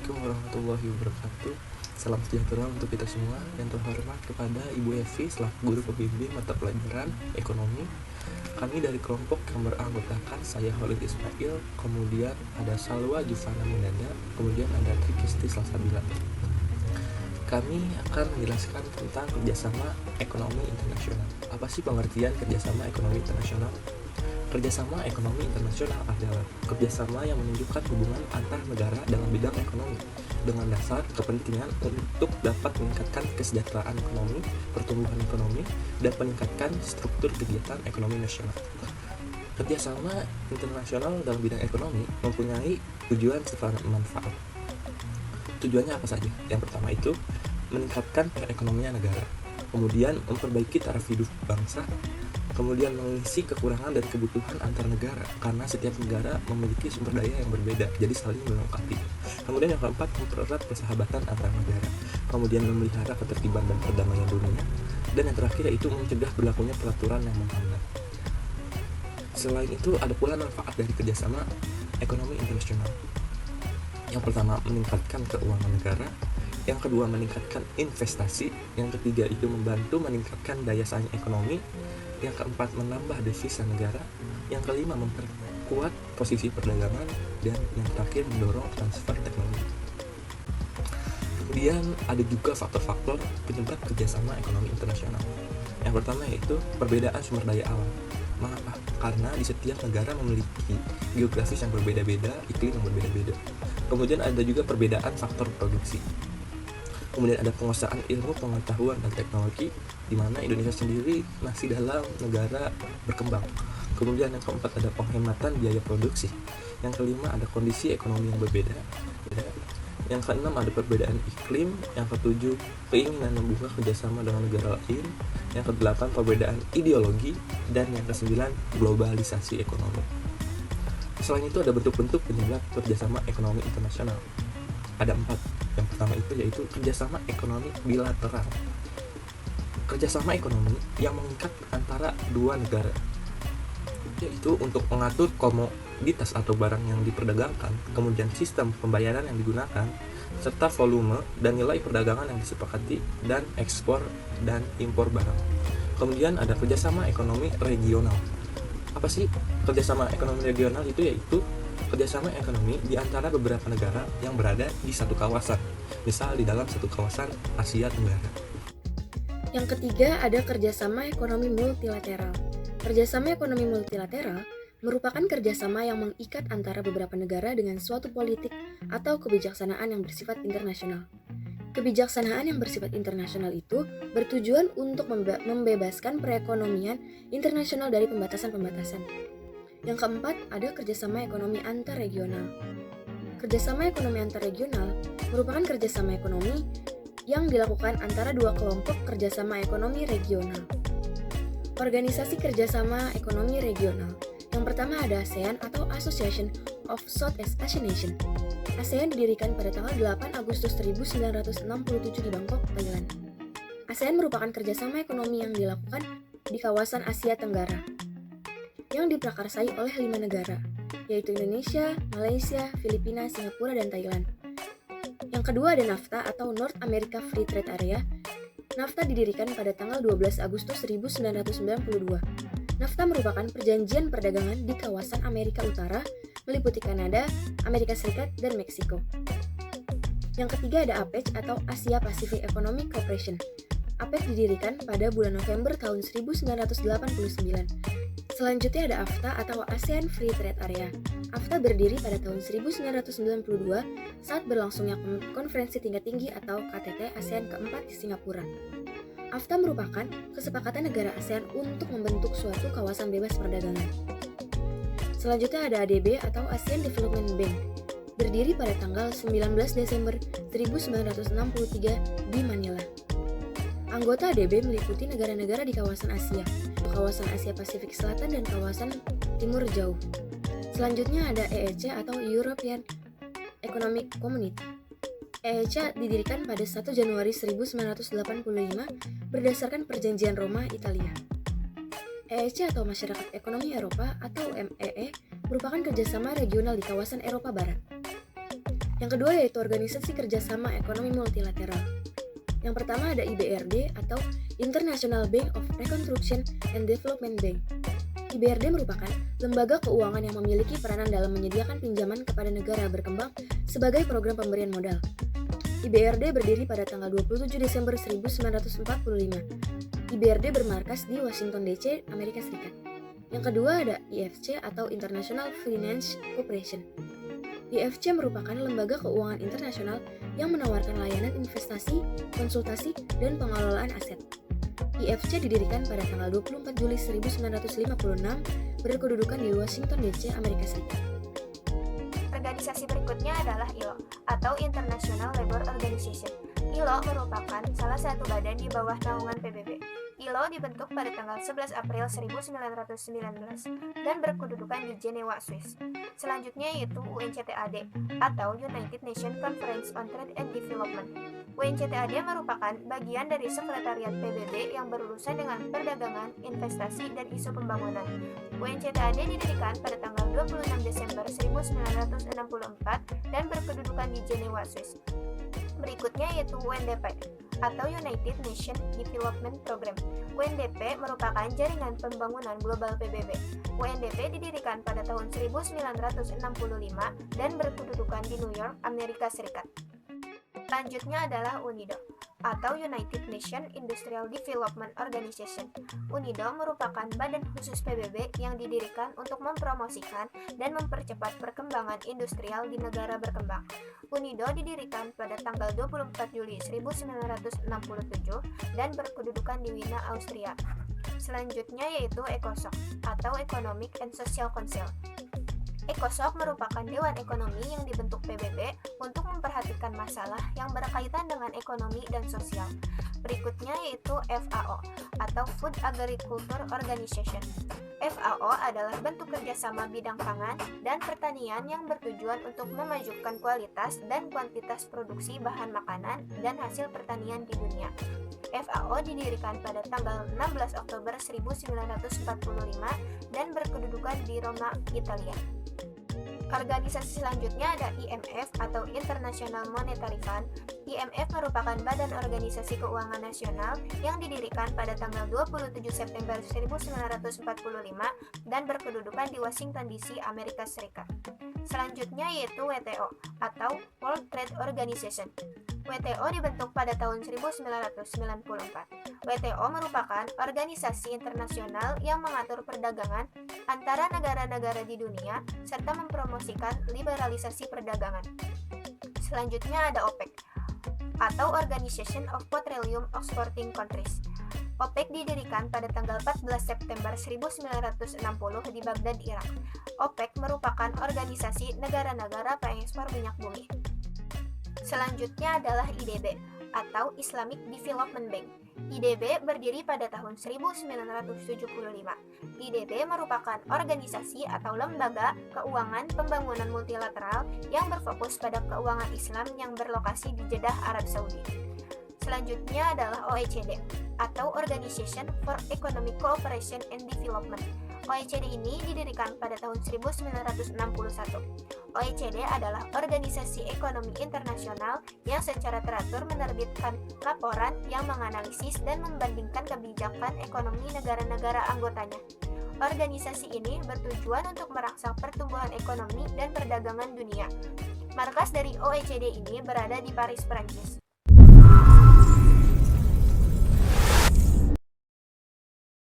Assalamualaikum warahmatullahi wabarakatuh. Salam sejahtera untuk kita semua. Yang terhormat kepada Ibu Evi selaku guru pembimbing mata pelajaran ekonomi. Kami dari kelompok yang beranggotakan saya Khalid Ismail, kemudian ada Salwa Jufana Minanda, kemudian ada Trikisti Salsabila. Kami akan menjelaskan tentang kerjasama ekonomi internasional. Apa sih pengertian kerjasama ekonomi internasional? Kerjasama ekonomi internasional adalah kerjasama yang menunjukkan hubungan antar negara dalam bidang ekonomi dengan dasar kepentingan untuk dapat meningkatkan kesejahteraan ekonomi, pertumbuhan ekonomi, dan meningkatkan struktur kegiatan ekonomi nasional. Kerjasama internasional dalam bidang ekonomi mempunyai tujuan serta manfaat. Tujuannya apa saja? Yang pertama itu meningkatkan perekonomian negara, kemudian memperbaiki taraf hidup bangsa, kemudian mengisi kekurangan dan kebutuhan antar negara karena setiap negara memiliki sumber daya yang berbeda, jadi saling melengkapi. Kemudian yang keempat, mempererat persahabatan antar negara, kemudian memelihara ketertiban dan perdamaian dunia, dan yang terakhir yaitu mencegah berlakunya peraturan yang menghambat. Selain itu, ada pula manfaat dari kerjasama ekonomi internasional. Yang pertama, meningkatkan keuangan negara. Yang kedua, meningkatkan investasi. Yang ketiga, itu membantu meningkatkan daya saing ekonomi. Yang keempat, menambah devisa negara. Yang kelima, memperkuat posisi perdagangan. Dan yang terakhir, mendorong transfer teknologi. Kemudian ada juga faktor-faktor penyebab kerjasama ekonomi internasional. Yang pertama yaitu perbedaan sumber daya alam. Mengapa? Karena di setiap negara memiliki geografis yang berbeda-beda, iklim yang berbeda-beda. Kemudian ada juga perbedaan faktor produksi. Kemudian ada penguasaan ilmu pengetahuan dan teknologi, di mana Indonesia sendiri masih dalam negara berkembang. Kemudian yang keempat ada penghematan biaya produksi. Yang kelima ada kondisi ekonomi yang berbeda. Yang keenam ada perbedaan iklim. Yang ketujuh keinginan membuka kerjasama dengan negara lain. Yang kedelapan perbedaan ideologi. Dan yang kesembilan globalisasi ekonomi. Selain itu ada bentuk-bentuk penyebab kerjasama ekonomi internasional. Ada 4. Yang pertama itu yaitu kerjasama ekonomi bilateral. Kerjasama ekonomi yang mengikat antara dua negara, yaitu untuk mengatur komoditas atau barang yang diperdagangkan, kemudian sistem pembayaran yang digunakan, serta volume dan nilai perdagangan yang disepakati, dan ekspor dan impor barang. Kemudian ada kerjasama ekonomi regional. Apa sih kerjasama ekonomi regional itu? Yaitu kerjasama ekonomi di antara beberapa negara yang berada di satu kawasan, misal di dalam satu kawasan Asia Tenggara. Yang ketiga ada kerjasama ekonomi multilateral. Kerjasama ekonomi multilateral merupakan kerjasama yang mengikat antara beberapa negara dengan suatu politik atau kebijaksanaan yang bersifat internasional. Kebijaksanaan yang bersifat internasional itu bertujuan untuk membebaskan perekonomian internasional dari pembatasan-pembatasan. Yang keempat, ada kerjasama ekonomi antarregional. Kerjasama ekonomi antarregional merupakan kerjasama ekonomi yang dilakukan antara dua kelompok kerjasama ekonomi regional. Organisasi kerjasama ekonomi regional. Yang pertama ada ASEAN atau Association of Southeast Asian Nations. ASEAN didirikan pada tanggal 8 Agustus 1967 di Bangkok, Thailand. ASEAN merupakan kerjasama ekonomi yang dilakukan di kawasan Asia Tenggara yang diprakarsai oleh 5 negara, yaitu Indonesia, Malaysia, Filipina, Singapura, dan Thailand. Yang kedua ada NAFTA atau North America Free Trade Area. NAFTA didirikan pada tanggal 12 Agustus 1992. NAFTA merupakan perjanjian perdagangan di kawasan Amerika Utara, meliputi Kanada, Amerika Serikat, dan Meksiko. Yang ketiga ada APEC atau Asia Pacific Economic Cooperation. APEC didirikan pada bulan November tahun 1989. Selanjutnya ada AFTA atau ASEAN Free Trade Area. AFTA berdiri pada tahun 1992 saat berlangsungnya konferensi tingkat tinggi atau KTT ASEAN keempat di Singapura. AFTA merupakan kesepakatan negara ASEAN untuk membentuk suatu kawasan bebas perdagangan. Selanjutnya ada ADB atau ASEAN Development Bank. Berdiri pada tanggal 19 Desember 1963 di Manila. Anggota ADB meliputi negara-negara di kawasan Asia Pasifik Selatan dan kawasan Timur Jauh. Selanjutnya ada EEC atau European Economic Community. EEC didirikan pada 1 Januari 1985 berdasarkan Perjanjian Roma, Italia. EEC atau Masyarakat Ekonomi Eropa atau MEE merupakan kerjasama regional di kawasan Eropa Barat. Yang kedua yaitu Organisasi Kerjasama Ekonomi Multilateral. Yang pertama ada IBRD atau International Bank of Reconstruction and Development Bank. IBRD merupakan lembaga keuangan yang memiliki peranan dalam menyediakan pinjaman kepada negara berkembang sebagai program pemberian modal. IBRD berdiri pada tanggal 27 Desember 1945. IBRD bermarkas di Washington DC, Amerika Serikat. Yang kedua ada IFC atau International Finance Corporation. IFC merupakan lembaga keuangan internasional yang menawarkan layanan investasi, konsultasi, dan pengelolaan aset. IFC didirikan pada tanggal 24 Juli 1956, berkedudukan di Washington DC, Amerika Serikat. Organisasi berikutnya adalah ILO atau International Labour Organization. ILO merupakan salah satu badan di bawah naungan PBB. ILO dibentuk pada tanggal 11 April 1919 dan berkedudukan di Jenewa, Swiss. Selanjutnya yaitu UNCTAD atau United Nations Conference on Trade and Development. UNCTAD merupakan bagian dari sekretariat PBB yang berurusan dengan perdagangan, investasi, dan isu pembangunan. UNCTAD didirikan pada tanggal 26 Desember 1964 dan berkedudukan di Jenewa, Swiss. Berikutnya yaitu UNDP atau United Nations Development Program. UNDP merupakan jaringan pembangunan global PBB. UNDP didirikan pada tahun 1965 dan berkedudukan di New York, Amerika Serikat. Selanjutnya adalah UNIDO atau United Nations Industrial Development Organization. UNIDO merupakan badan khusus PBB yang didirikan untuk mempromosikan dan mempercepat perkembangan industrial di negara berkembang. UNIDO didirikan pada tanggal 24 Juli 1967 dan berkedudukan di Wina, Austria. Selanjutnya yaitu ECOSOC atau Economic and Social Council. ECOSOC merupakan dewan ekonomi yang dibentuk PBB untuk memperhatikan masalah yang berkaitan dengan ekonomi dan sosial. Berikutnya yaitu FAO atau Food Agriculture Organization. FAO adalah bentuk kerjasama bidang pangan dan pertanian yang bertujuan untuk memajukan kualitas dan kuantitas produksi bahan makanan dan hasil pertanian di dunia. FAO didirikan pada tanggal 16 Oktober 1945 dan berkedudukan di Roma, Italia. Organisasi selanjutnya ada IMF atau International Monetary Fund. IMF merupakan badan organisasi keuangan nasional yang didirikan pada tanggal 27 September 1945 dan berkedudukan di Washington DC, Amerika Serikat. Selanjutnya yaitu WTO atau World Trade Organization. WTO dibentuk pada tahun 1994. WTO merupakan organisasi internasional yang mengatur perdagangan antara negara-negara di dunia serta mempromosikan liberalisasi perdagangan. Selanjutnya ada OPEC atau Organization of Petroleum Exporting Countries. OPEC didirikan pada tanggal 14 September 1960 di Baghdad, Irak. OPEC merupakan organisasi negara-negara pengekspor minyak bumi. Selanjutnya adalah IDB atau Islamic Development Bank. IDB berdiri pada tahun 1975. IDB merupakan organisasi atau lembaga keuangan pembangunan multilateral yang berfokus pada keuangan Islam yang berlokasi di Jeddah, Arab Saudi. Selanjutnya adalah OECD atau Organization for Economic Cooperation and Development. OECD ini didirikan pada tahun 1961. OECD adalah organisasi ekonomi internasional yang secara teratur menerbitkan laporan yang menganalisis dan membandingkan kebijakan ekonomi negara-negara anggotanya. Organisasi ini bertujuan untuk merangsang pertumbuhan ekonomi dan perdagangan dunia. Markas dari OECD ini berada di Paris, Prancis.